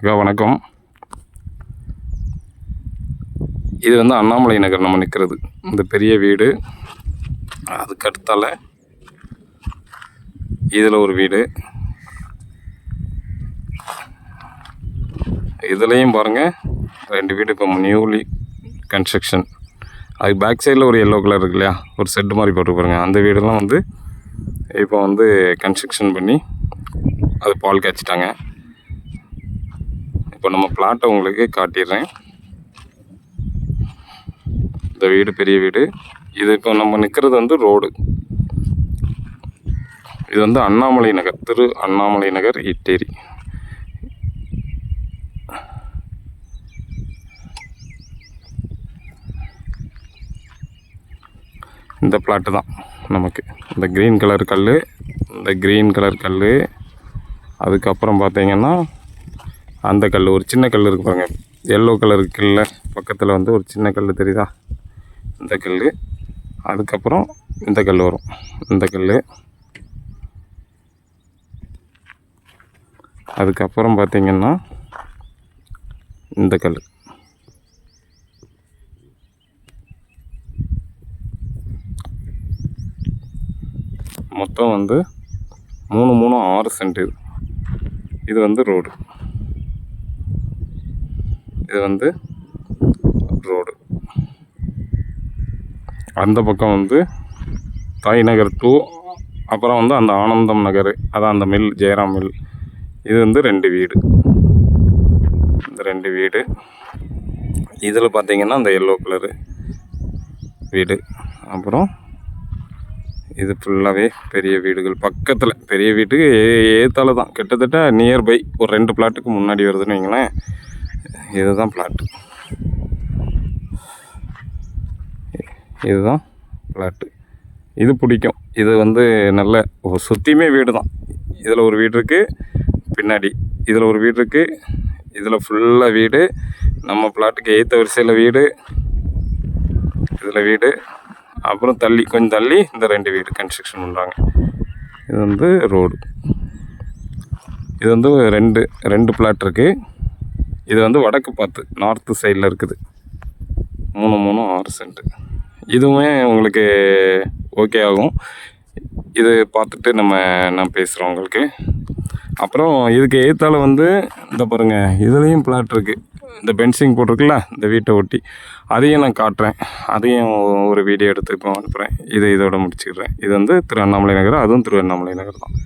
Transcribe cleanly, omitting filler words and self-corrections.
அக்கா வணக்கம். இது வந்து அண்ணாமலை நகர் நம்ம நிற்கிறது. இந்த பெரிய வீடு, அதுக்கு அடுத்தால இதில் ஒரு வீடு, இதுலேயும் பாருங்கள் 2 வீடு இப்போ நியூலி கன்ஸ்ட்ரக்ஷன். அதுக்கு பேக் சைடில் ஒரு எல்லோ கலர் இருக்கு இல்லையா, ஒரு செட்டு மாதிரி போட்டு பாருங்க. அந்த வீடெல்லாம் வந்து இப்போ வந்து கன்ஸ்ட்ரக்ஷன் பண்ணி அது பால் காய்ச்சிட்டாங்க. இப்போ நம்ம பிளாட்டை உங்களுக்கு காட்டிடுறேன். இந்த வீடு பெரிய வீடு. இது இப்போ நம்ம நிற்கிறது வந்து ரோடு. இது வந்து அண்ணாமலை நகர், திரு அண்ணாமலை நகர் இட்டேரி. இந்த பிளாட்டு தான் நமக்கு. இந்த க்ரீன் கலர் கல், இந்த க்ரீன் கலர் கல், அதுக்கப்புறம் பார்த்தீங்கன்னா அந்த கல், ஒரு சின்ன கல் இருக்கு பாருங்க, எல்லோ கலர் கல்ல பக்கத்தில் வந்து ஒரு சின்ன கல் தெரியுதா, இந்த கல். அதுக்கப்புறம் இந்த கல் வரும், இந்த கல். அதுக்கப்புறம் பார்த்தீங்கன்னா இந்த கல். மொத்தம் வந்து 3 3 6 சென்ட். இது வந்து ரோடு. இது வந்து ரோடு. அந்த பக்கம் வந்து தாய் நகர் 2, அப்புறம் வந்து அந்த ஆனந்தம் நகர், அதான் அந்த மில், ஜெயராம் மில். இது வந்து 2 வீடு. இந்த 2 வீடு. இதில் பார்த்தீங்கன்னா அந்த எல்லோ கலரு வீடு. அப்புறம் இது ஃபுல்லாகவே பெரிய வீடுகள் பக்கத்தில். பெரிய வீட்டுக்கு ஏத்தால தான், கிட்டத்தட்ட நியர்பை ஒரு 2 பிளாட்டுக்கு முன்னாடி வருதுன்னு வைங்களேன். இதுதான் பிளாட்டு. இதுதான் பிளாட்டு. இது பிடிக்கும். இது வந்து நல்ல சுற்றியுமே வீடு தான். இதில் ஒரு வீடு இருக்குது பின்னாடி, இதில் ஒரு வீடு இருக்குது, இதில் ஃபுல்லாக வீடு. நம்ம பிளாட்டுக்கு ஏற்ற வரிசையில் வீடு, இதில் வீடு. அப்புறம் தள்ளி கொஞ்சம் தள்ளி இந்த 2 வீடு கன்ஸ்ட்ரக்ஷன் பண்ணுறாங்க. இது வந்து ரோடு. இது வந்து 2 பிளாட் இருக்குது. இது வந்து வடக்கு பார்த்து நார்த்து சைடில் இருக்குது. 3 3 6 சென்ட். இதுவுமே உங்களுக்கு ஓகே ஆகும். இது பார்த்துட்டு நான் பேசுகிறோம் உங்களுக்கு. அப்புறம் இதுக்கு ஏற்றால வந்து இந்த பாருங்கள், இதுலேயும் பிளாட் இருக்குது. இந்த பென்சிங் போட்டிருக்குல்ல இந்த வீட்டை ஒட்டி, அதையும் நான் காட்டுறேன். அதையும் ஒரு வீடியோ எடுத்து இப்போ அனுப்புகிறேன். இதோட முடிச்சுக்கிறேன். இது வந்து திரு அண்ணாமலை நகர், அதுவும் திரு அண்ணாமலை நகர் தான்.